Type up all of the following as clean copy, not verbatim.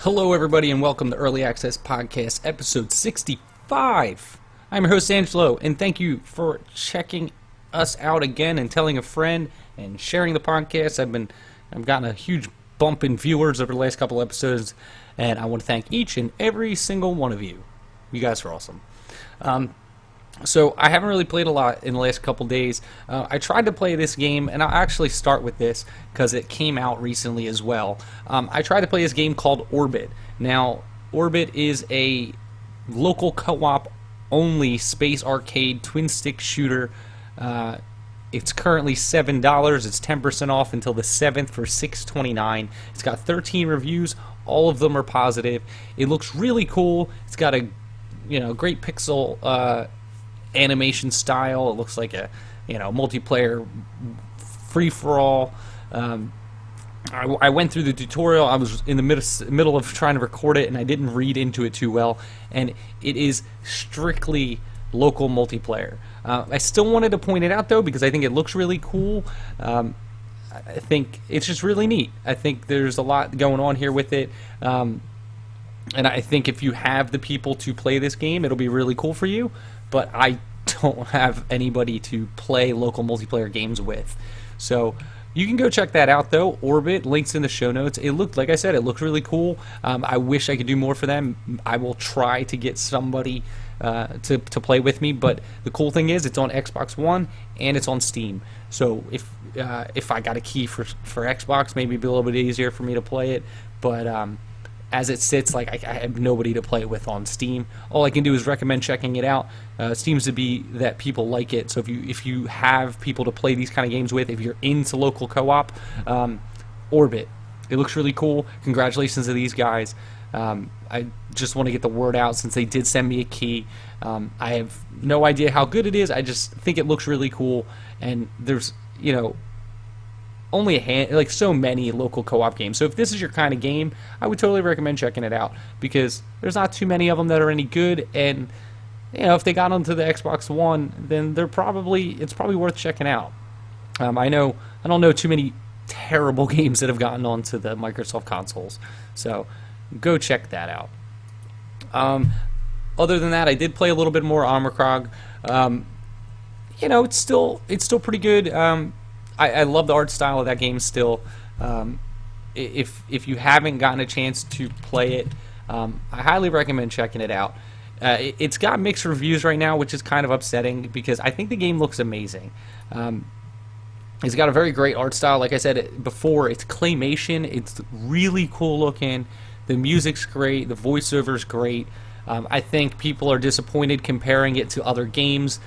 Hello everybody and welcome to Early Access Podcast episode 65. I'm your host Angelo and thank you for checking us out again and telling a friend and sharing the podcast. I've gotten a huge bump in viewers over the last couple episodes and I want to thank each and every single one of you. You guys are awesome. So I haven't really played a lot in the last couple days. I tried to play this game, and I'll actually start with this because it came out recently as well. I tried to play this game called Orbit. Now, Orbit is a local co-op only space arcade twin stick shooter. It's currently $7. It's 10% off until the 7th for $6.29. It's got 13 reviews. All of them are positive. It looks really cool. It's got a great pixel animation style. It looks like a multiplayer free-for-all. I went through the tutorial. I was in the middle of trying to record it and I didn't read into it too well, and it is strictly local multiplayer. I still wanted to point it out though because I think it looks really cool. I think it's just really neat. I think there's a lot going on here with it, and I think if you have the people to play this game, it'll be really cool for you. But I don't have anybody to play local multiplayer games with. So you can go check that out though. Orbit, links in the show notes. It looked, like I said, it looked really cool. I wish I could do more for them. I will try to get somebody to play with me, but the cool thing is it's on Xbox One and it's on Steam. So if I got a key for Xbox, maybe it'd be a little bit easier for me to play it, but as it sits, like I have nobody to play it with on Steam. All I can do is recommend checking it out. It seems to be that people like it. So if you have people to play these kind of games with, if you're into local co-op, Orbit, it looks really cool. Congratulations to these guys. I just want to get the word out since they did send me a key. I have no idea how good it is. I just think it looks really cool. And there's only so many local co-op games. So if this is your kind of game, I would totally recommend checking it out because there's not too many of them that are any good, and if they got onto the Xbox One, then it's probably worth checking out. I don't know too many terrible games that have gotten onto the Microsoft consoles, so go check that out. Other than that, I did play a little bit more Armikrog. It's still pretty good. I love the art style of that game still. If you haven't gotten a chance to play it, I highly recommend checking it out. It's got mixed reviews right now, which is kind of upsetting because I think the game looks amazing. It's got a very great art style. Like I said before, it's claymation. It's really cool looking. The music's great. The voiceover's great. I think people are disappointed comparing it to other games.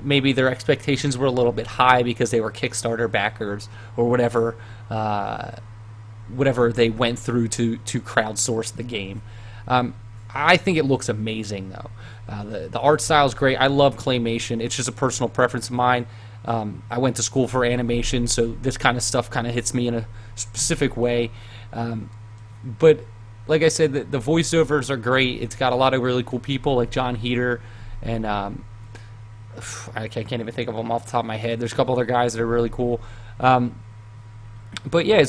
Maybe their expectations were a little bit high because they were Kickstarter backers or whatever they went through to crowdsource the game. I think it looks amazing though. The art style is great. I love claymation. It's just a personal preference of mine. I went to school for animation, so this kind of stuff kind of hits me in a specific way. But like I said, the voiceovers are great. It's got a lot of really cool people like John Heater and I can't even think of them off the top of my head. There's a couple other guys that are really cool. But yeah, I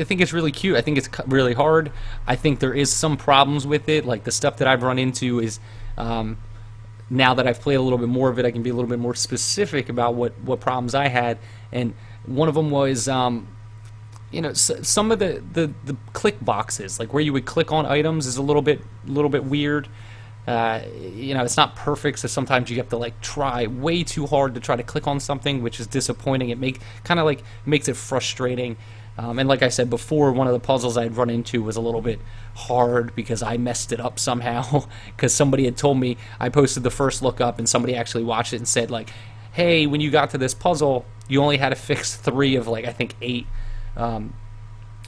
think it's really cute. I think it's really hard. I think there is some problems with it. Like the stuff that I've run into is, now that I've played a little bit more of it, I can be a little bit more specific about what problems I had. And one of them was, some of the click boxes, like where you would click on items, is a little bit weird. It's not perfect, so sometimes you have to try way too hard to try to click on something, which is disappointing. It makes it frustrating. And like I said before, one of the puzzles I'd run into was a little bit hard because I messed it up somehow. Because somebody had told me, I posted the first look up, and somebody actually watched it and said hey, when you got to this puzzle, you only had to fix 3 of I think 8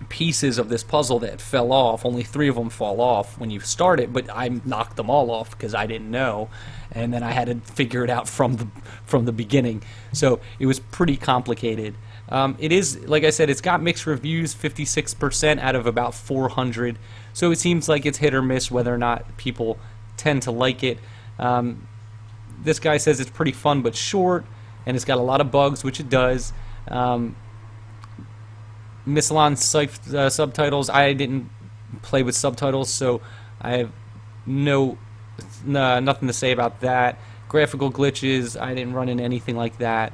pieces of this puzzle that fell off. Only 3 of them fall off when you start it, but I knocked them all off because I didn't know, and then I had to figure it out from the beginning. So it was pretty complicated. It is, like I said, it's got mixed reviews, 56% out of about 400. So it seems like it's hit or miss whether or not people tend to like it. This guy says it's pretty fun but short, and it's got a lot of bugs, which it does. Mislan subtitles, I didn't play with subtitles, so I have nothing to say about that. Graphical glitches, I didn't run into anything like that.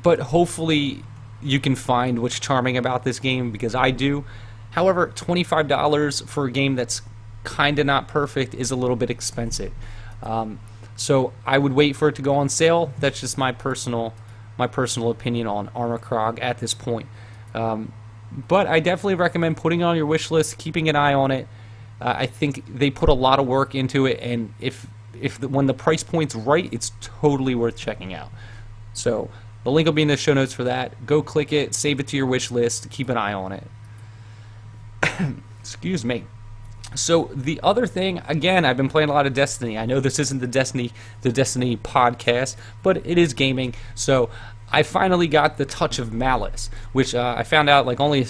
But hopefully you can find what's charming about this game, because I do. However, $25 for a game that's kind of not perfect is a little bit expensive. So I would wait for it to go on sale. That's just my personal opinion on Armikrog at this point. But I definitely recommend putting it on your wish list, keeping an eye on it. I think they put a lot of work into it, and when the price point's right, it's totally worth checking out. So the link will be in the show notes for that. Go click it, save it to your wish list, keep an eye on it. Excuse me. So the other thing, again, I've been playing a lot of Destiny. I know this isn't the Destiny podcast, but it is gaming. So I finally got the Touch of Malice, which I found out like only a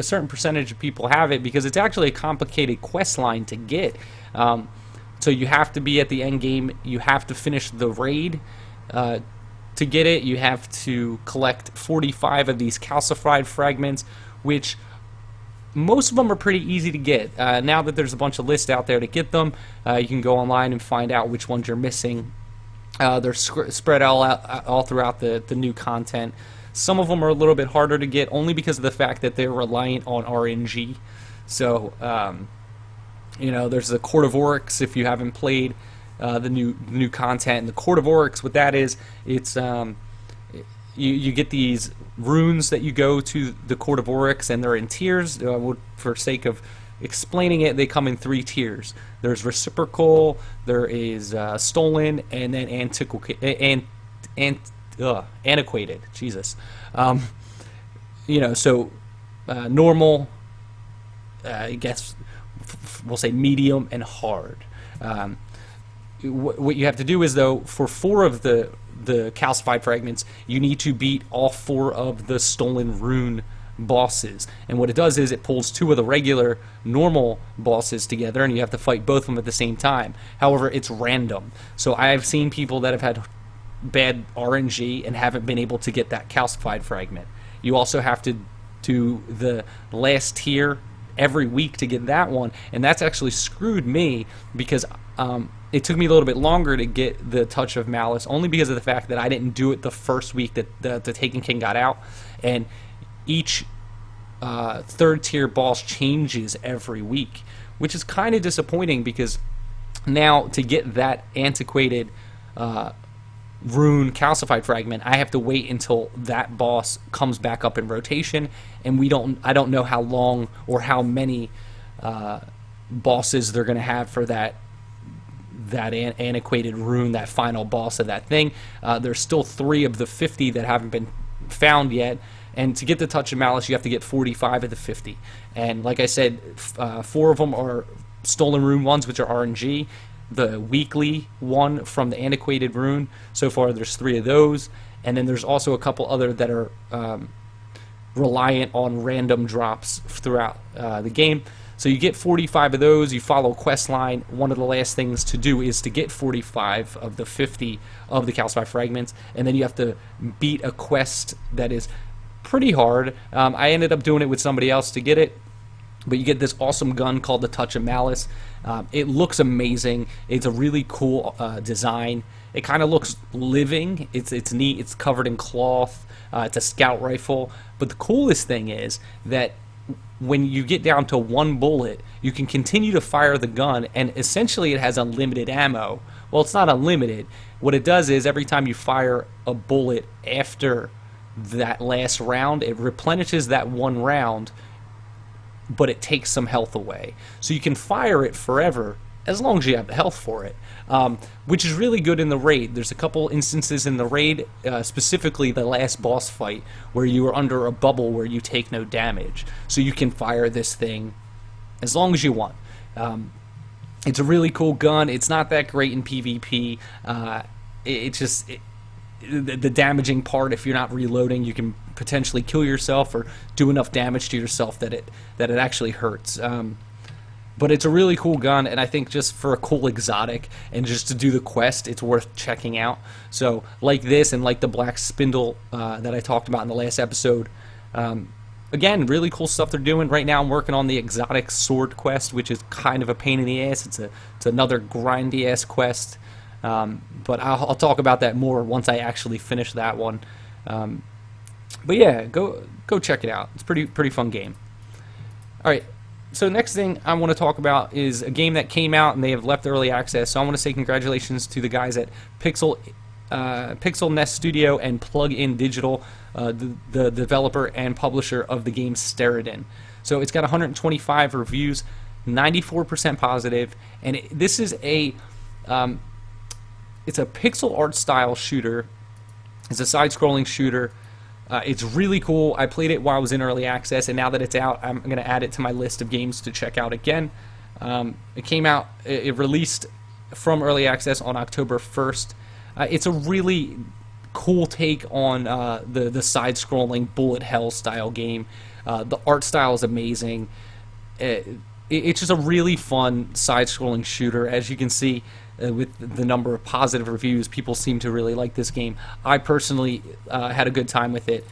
certain percentage of people have it, because it's actually a complicated quest line to get. So you have to be at the end game. You have to finish the raid to get it. You have to collect 45 of these calcified fragments, which most of them are pretty easy to get. Now that there's a bunch of lists out there to get them, you can go online and find out which ones you're missing. They're spread all throughout the new content. Some of them are a little bit harder to get, only because of the fact that they're reliant on RNG. So, there's the Court of Oryx, if you haven't played the new content. And the Court of Oryx, what that is, it's you get these runes that you go to the Court of Oryx, and they're in tiers. For sake of explaining it, they come in 3 tiers. There's reciprocal, there is stolen, and then antiquated. Jesus. Normal, I guess we'll say medium, and hard. What you have to do is, though, for 4 of the calcified fragments, you need to beat all 4 of the stolen rune bosses. And what it does is it pulls 2 of the regular normal bosses together, and you have to fight both of them at the same time. However, it's random. So I've seen people that have had bad RNG and haven't been able to get that calcified fragment. You also have to do the last tier every week to get that one, and that's actually screwed me, because it took me a little bit longer to get the Touch of Malice, only because of the fact that I didn't do it the first week that the Taken King got out. And each 3rd tier boss changes every week, which is kind of disappointing, because now to get that antiquated rune calcified fragment, I have to wait until that boss comes back up in rotation, and I don't know how long or how many bosses they're going to have for that antiquated rune, that final boss of that thing. There's still 3 of the 50 that haven't been found yet, and to get the Touch of Malice, you have to get 45 of the 50. And like I said, 4 of them are stolen rune ones, which are RNG. The weekly one from the antiquated rune, so far there's 3 of those, and then there's also a couple other that are reliant on random drops throughout the game. So you get 45 of those, you follow quest line. One of the last things to do is to get 45 of the 50 of the calcified fragments, and then you have to beat a quest that is pretty hard. I ended up doing it with somebody else to get it, but you get this awesome gun called the Touch of Malice. It looks amazing. It's a really cool design. It kind of looks living. It's neat. It's covered in cloth. It's a scout rifle. But the coolest thing is that when you get down to 1 bullet, you can continue to fire the gun, and essentially it has unlimited ammo. Well, it's not unlimited. What it does is every time you fire a bullet after that last round, it replenishes that 1 round, but it takes some health away. So you can fire it forever as long as you have the health for it, which is really good in the raid. There's a couple instances in the raid, specifically the last boss fight, where you are under a bubble where you take no damage. So you can fire this thing as long as you want. It's a really cool gun. It's not that great in PvP. the damaging part. If you're not reloading, you can potentially kill yourself or do enough damage to yourself that it actually hurts. But it's a really cool gun, and I think just for a cool exotic and just to do the quest, it's worth checking out. So like this and like the black spindle that I talked about in the last episode, again, really cool stuff they're doing. Right now I'm working on the exotic sword quest, which is kind of a pain in the ass. It's another grindy ass quest, but I'll talk about that more once I actually finish that one. But yeah, go check it out. It's pretty fun game. All right. So next thing I want to talk about is a game that came out and they have left early access. So I want to say congratulations to the guys at Pixel Nest Studio and Plug-in Digital, the developer and publisher of the game Steredenn. So it's got 125 reviews, 94% positive, and this is it's a pixel art style shooter. It's a side-scrolling shooter. It's really cool. I played it while I was in early access, and now that it's out, I'm going to add it to my list of games to check out again. It released from early access on October 1st. It's a really cool take on the side-scrolling bullet hell style game. The art style is amazing. It's just a really fun side-scrolling shooter. As you can see, with the number of positive reviews, people seem to really like this game. I personally had a good time with it.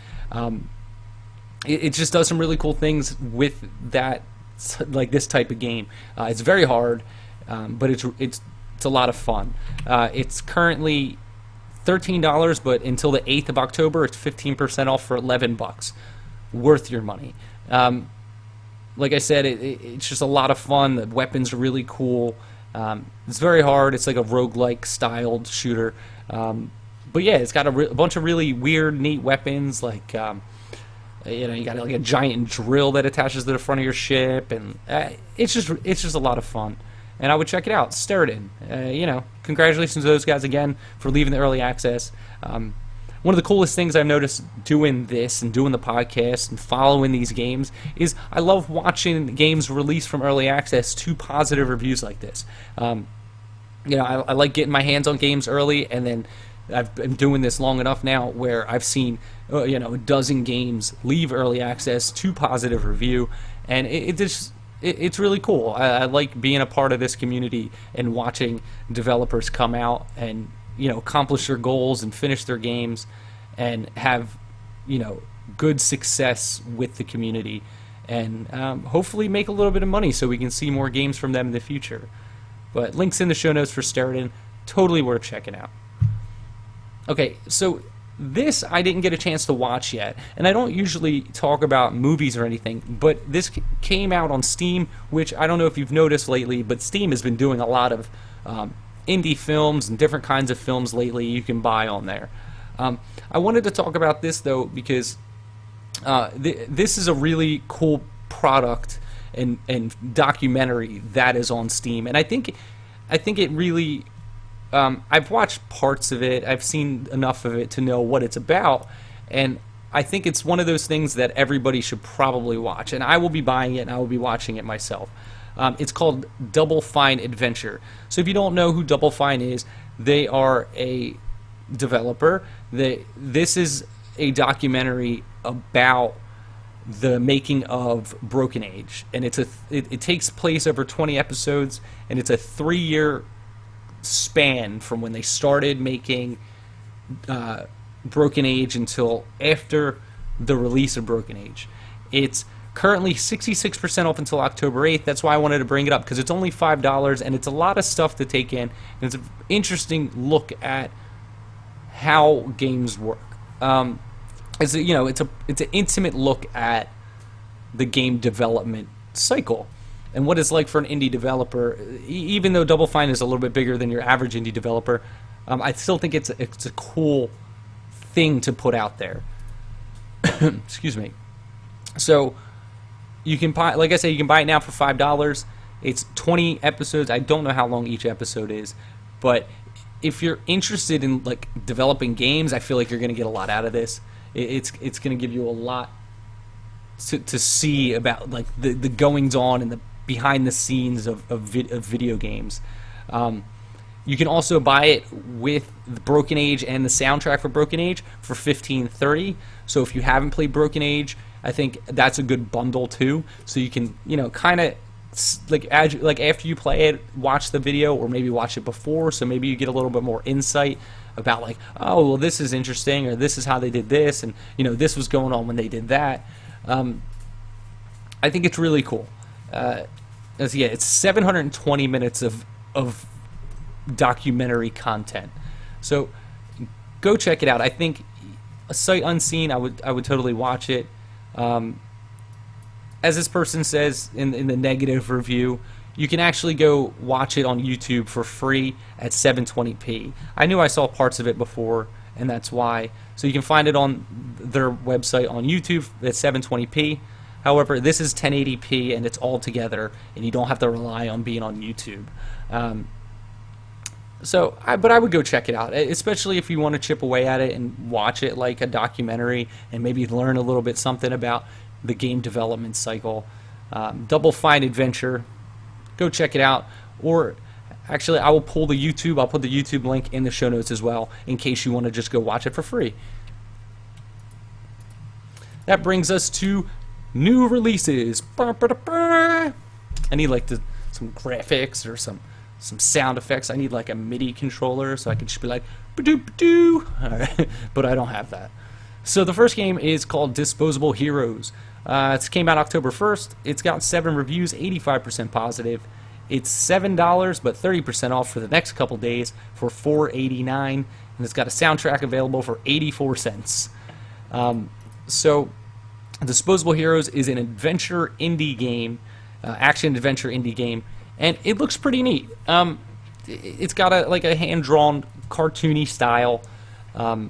It just does some really cool things with that, like this type of game. It's very hard, but it's a lot of fun. It's currently $13, but until the 8th of October, it's 15% off for $11. Worth your money. Like I said, it's just a lot of fun. The weapons are really cool. It's very hard. It's like a roguelike styled shooter. But yeah, it's got a bunch of really weird, neat weapons. Like, you got like a giant drill that attaches to the front of your ship, and it's just a lot of fun. And I would check it out. Steredenn. Congratulations to those guys again for leaving the early access. One of the coolest things I've noticed doing this and doing the podcast and following these games is I love watching games released from early access to positive reviews like this. I like getting my hands on games early, and then I've been doing this long enough now where I've seen a dozen games leave early access to positive review, and it's really cool. I like being a part of this community and watching developers come out and accomplish their goals and finish their games and have good success with the community, and hopefully make a little bit of money so we can see more games from them in the future. But links in the show notes for Steredenn, totally worth checking out. Okay, so this I didn't get a chance to watch yet, and I don't usually talk about movies or anything, but this came out on Steam, which I don't know if you've noticed lately, but Steam has been doing a lot of indie films and different kinds of films lately you can buy on there. I wanted to talk about this though because this is a really cool product and documentary that is on Steam, and I think it really. I've watched parts of it. I've seen enough of it to know what it's about, and I think it's one of those things that everybody should probably watch. And I will be buying it, and I will be watching it myself. It's called Double Fine Adventure. So if you don't know who Double Fine is, they are a developer. This is a documentary about the making of Broken Age, and it takes place over 20 episodes, and it's a 3-year span from when they started making Broken Age until after the release of Broken Age. It's currently 66% off until October 8th. That's why I wanted to bring it up, because it's only $5 and it's a lot of stuff to take in, and it's an interesting look at how games work. It's an intimate look at the game development cycle and what it's like for an indie developer. Even though Double Fine is a little bit bigger than your average indie developer, I still think it's a cool thing to put out there. Excuse me. So you can buy, like I said, you can buy it now for $5. It's 20 episodes. I don't know how long each episode is, but if you're interested in like developing games, I feel like you're going to get a lot out of this. It's going to give you a lot to see about like the goings on and the behind the scenes of video games. You can also buy it with the Broken Age and the soundtrack for Broken Age for $15.30. So if you haven't played Broken Age, I think that's a good bundle too. So you can, kind of like after you play it, watch the video, or maybe watch it before. So maybe you get a little bit more insight about like, oh, well, this is interesting, or this is how they did this, and this was going on when they did that. I think it's really cool. It's 720 minutes of documentary content. So go check it out. I think a sight unseen, I would totally watch it. As this person says in the negative review, you can actually go watch it on YouTube for free at 720p. I knew I saw parts of it before, and that's why. So you can find it on their website on YouTube at 720p. However, this is 1080p, and it's all together, and you don't have to rely on being on YouTube. But I would go check it out, especially if you want to chip away at it and watch it like a documentary and maybe learn a little bit something about the game development cycle. Double Fine Adventure, go check it out. Or actually, I will pull the YouTube. I'll put the YouTube link in the show notes as well in case you want to just go watch it for free. That brings us to new releases. I need like some graphics or some sound effects. I need like a MIDI controller so I can just be like ba-doo ba-doo. All right. But I don't have that. So the first game is called Disposable Heroes. It came out October 1st. It's got 7 reviews, 85% positive. It's $7, but 30% off for the next couple days for $4.89, and it's got a soundtrack available for 84 cents. So Disposable Heroes is an adventure indie game, action adventure indie game, and it looks pretty neat. It's got a hand-drawn, cartoony style. I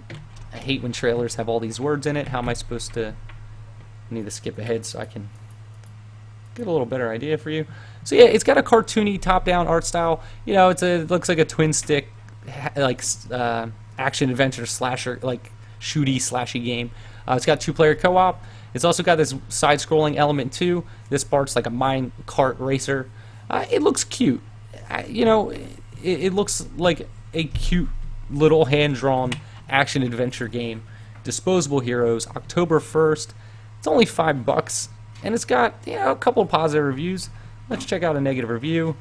hate when trailers have all these words in it. How am I supposed to... I need to skip ahead so I can get a little better idea for you. So yeah, it's got a cartoony top-down art style. It looks like a twin-stick, action-adventure slasher, like shooty, slashy game. It's got 2-player co-op. It's also got this side-scrolling element too. This part's like a mine cart racer. It looks cute. It looks like a cute little hand-drawn action-adventure game. Disposable Heroes, October 1st. It's only $5, and it's got a couple of positive reviews. Let's check out a negative review.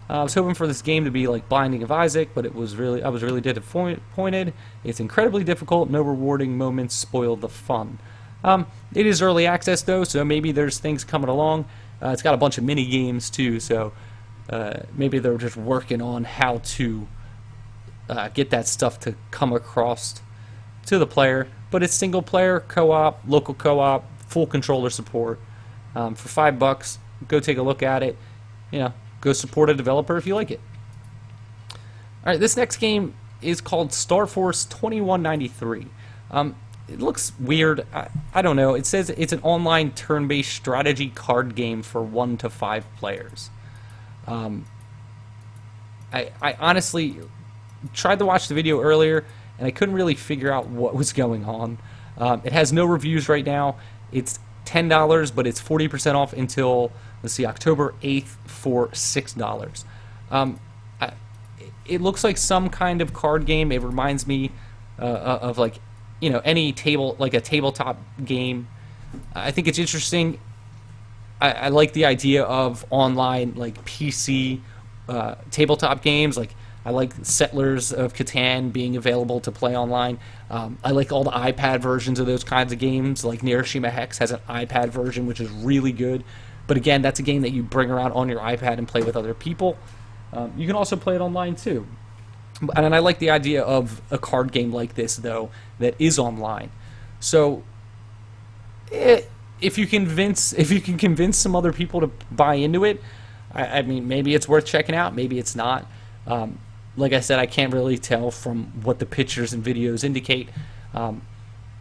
I was hoping for this game to be like Binding of Isaac, but I was really disappointed. It's incredibly difficult. No rewarding moments spoil the fun. It is early access though, so maybe there's things coming along. It's got a bunch of mini games too, so maybe they're just working on how to get that stuff to come across to the player. But it's single player, co-op, local co-op, full controller support. For $5, go take a look at it. Go support a developer if you like it. All right, this next game is called Starforce 2193. It looks weird. I don't know. It says it's an online turn-based strategy card game for 1 to 5 players. I honestly tried to watch the video earlier, and I couldn't really figure out what was going on. It has no reviews right now. It's $10, but it's 40% off until, let's see, October 8th for $6. It looks like some kind of card game. It reminds me of like, any table, like a tabletop game. I think it's interesting. I like the idea of online, like PC tabletop games. Like I like Settlers of Catan being available to play online. I like all the iPad versions of those kinds of games. Like Hiroshima Hex has an iPad version, which is really good. But again, that's a game that you bring around on your iPad and play with other people. You can also play it online too. And I like the idea of a card game like this, though, that is online. So, if you can convince some other people to buy into it, I mean, maybe it's worth checking out. Maybe it's not. Like I said, I can't really tell from what the pictures and videos indicate. And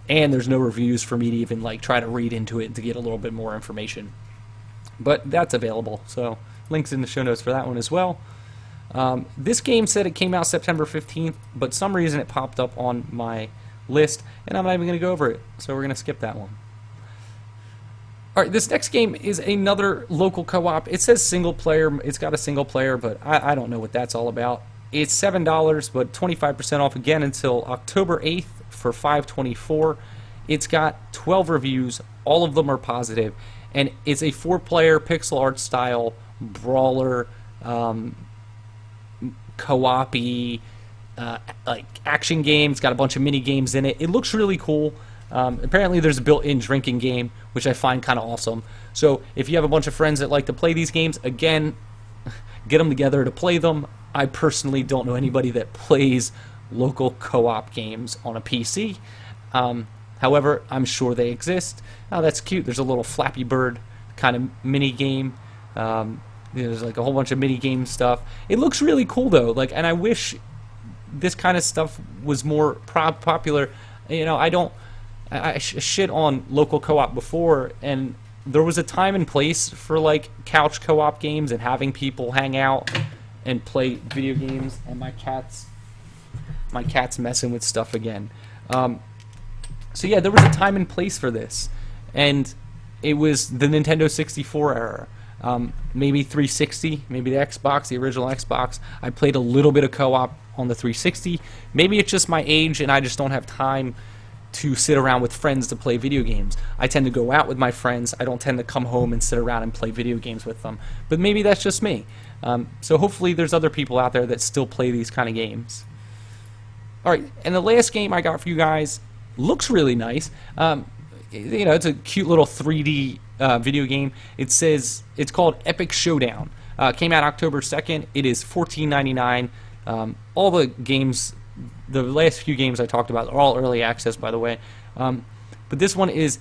there's no reviews for me to even like try to read into it to get a little bit more information. But that's available. So, links in the show notes for that one as well. This game said it came out September 15th, but some reason it popped up on my list, and I'm not even going to go over it, so we're going to skip that one. Alright, this next game is another local co-op. It says single player, it's got a single player, but I don't know what that's all about. It's $7, but 25% off again until October 8th for $5.24. It's got 12 reviews. All of them are positive, and it's a 4-player pixel art style brawler, co-op-y, like action game. It's got a bunch of mini games in it. It looks really cool. Apparently there's a built-in drinking game, which I find kind of awesome. So if you have a bunch of friends that like to play these games, again, get them together to play them. I personally don't know anybody that plays local co-op games on a PC. However, I'm sure they exist. Oh, that's cute. There's a little Flappy Bird kind of mini game. There's like a whole bunch of mini game stuff. It looks really cool though. Like, and I wish this kind of stuff was more popular. You know, I shit on local co-op before, and there was a time and place for like couch co-op games and having people hang out and play video games. And my cat's messing with stuff again. So yeah, there was a time and place for this, and it was the Nintendo 64 era. Maybe 360, maybe the Xbox, the original Xbox. I played a little bit of co-op on the 360. Maybe it's just my age and I just don't have time to sit around with friends to play video games. I tend to go out with my friends. I don't tend to come home and sit around and play video games with them. But maybe that's just me. So hopefully there's other people out there that still play these kind of games. Alright, and the last game I got for you guys looks really nice. You know, it's a cute little 3D video game. It's called Epic Showdown. Came out October 2nd. It is $14.99. All the games, the last few games I talked about, are all early access, by the way. But this one is,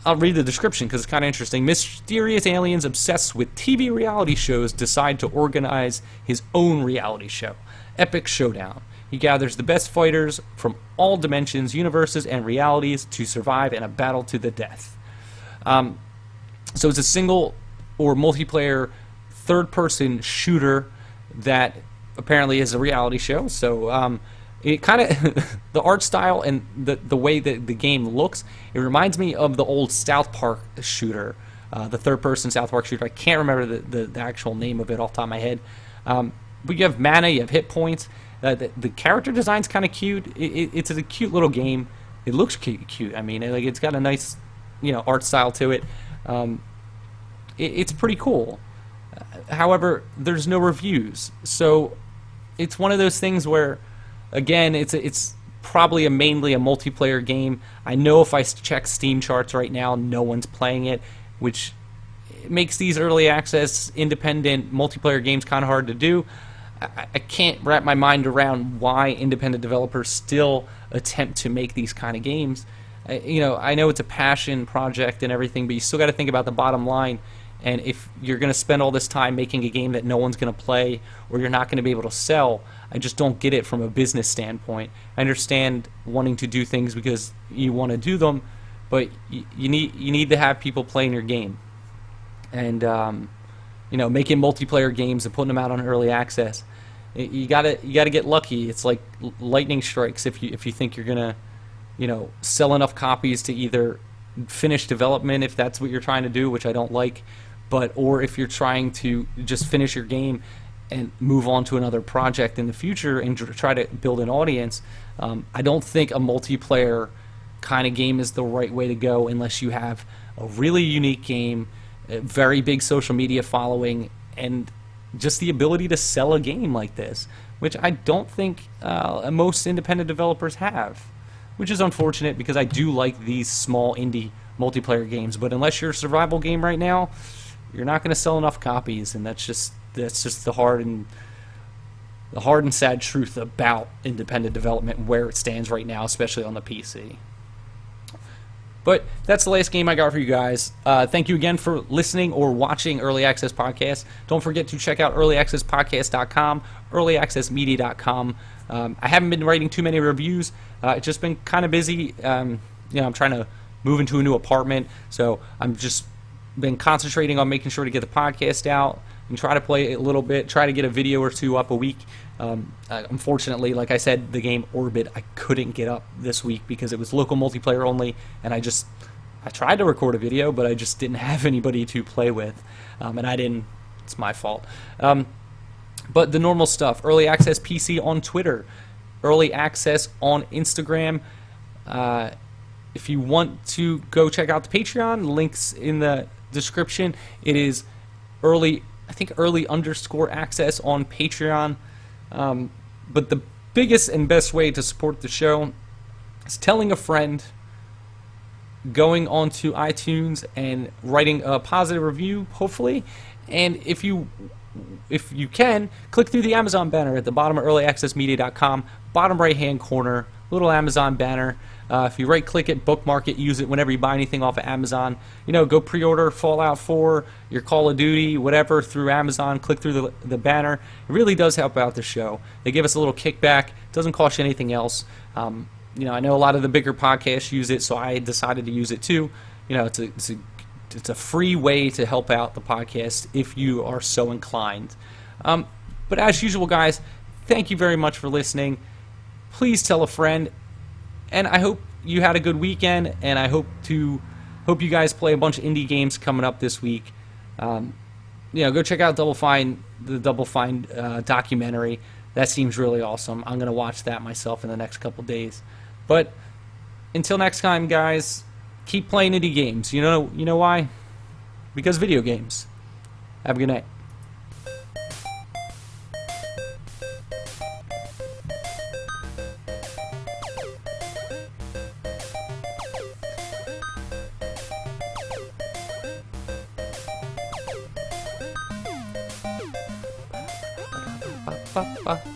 I'll read the description because it's kind of interesting. Mysterious aliens obsessed with TV reality shows decide to organize his own reality show, Epic Showdown. He gathers the best fighters from all dimensions, universes, and realities to survive in a battle to the death. So it's a single or multiplayer third-person shooter that apparently is a reality show. So it kind of the art style and the way that the game looks, it reminds me of the old South Park shooter, the third-person South Park shooter. I can't remember the actual name of it off the top of my head. But you have mana, you have hit points. The character design's kind of cute. It's a cute little game. It looks cute. I mean, it's got a nice, art style to it. It's pretty cool. However, there's no reviews, so it's one of those things where, again, it's probably mainly a multiplayer game. I know if I check Steam charts right now, no one's playing it, which makes these early access independent multiplayer games kind of hard to do. I can't wrap my mind around why independent developers still attempt to make these kind of games. I know it's a passion project and everything, but you still got to think about the bottom line. And if you're going to spend all this time making a game that no one's going to play or you're not going to be able to sell, I just don't get it from a business standpoint. I understand wanting to do things because you want to do them, but you need to have people playing your game. And making multiplayer games and putting them out on early access, you gotta get lucky. It's like lightning strikes if you think you're gonna sell enough copies to either finish development, if that's what you're trying to do, which I don't like, or if you're trying to just finish your game and move on to another project in the future and try to build an audience. I don't think a multiplayer kind of game is the right way to go unless you have a really unique game, a very big social media following, and just the ability to sell a game like this, which I don't think most independent developers have, which is unfortunate because I do like these small indie multiplayer games. But unless you're a survival game right now, you're not going to sell enough copies, and that's just the hard and sad truth about independent development and where it stands right now, especially on the PC. But that's the last game I got for you guys. Thank you again for listening or watching Early Access Podcast. Don't forget to check out earlyaccesspodcast.com, earlyaccessmedia.com. I haven't been writing too many reviews. It's just been kind of busy. I'm trying to move into a new apartment, so I'm just been concentrating on making sure to get the podcast out and try to play a little bit, try to get a video or two up a week. Unfortunately, like I said, the game Orbit I couldn't get up this week because it was local multiplayer only, and I tried to record a video, but I just didn't have anybody to play with, and I didn't. It's my fault. But the normal stuff, early access PC on Twitter, early access on Instagram. If you want to go check out the Patreon, links in the description. It is early _ access on Patreon. But the biggest and best way to support the show is telling a friend, going onto iTunes and writing a positive review, hopefully. And if you can, click through the Amazon banner at the bottom of earlyaccessmedia.com, bottom right-hand corner, little Amazon banner. If you right-click it, bookmark it, use it whenever you buy anything off of Amazon. Go pre-order Fallout 4, your Call of Duty, whatever, through Amazon. Click through the banner. It really does help out the show. They give us a little kickback. It doesn't cost you anything else. I know a lot of the bigger podcasts use it, so I decided to use it too. It's a free way to help out the podcast if you are so inclined. But as usual, guys, thank you very much for listening. Please tell a friend. And I hope you had a good weekend, and I hope you guys play a bunch of indie games coming up this week. Go check out the Double Fine documentary. That seems really awesome. I'm going to watch that myself in the next couple days. But until next time, guys, keep playing indie games. You know why? Because video games. Have a good night. Ba, ba.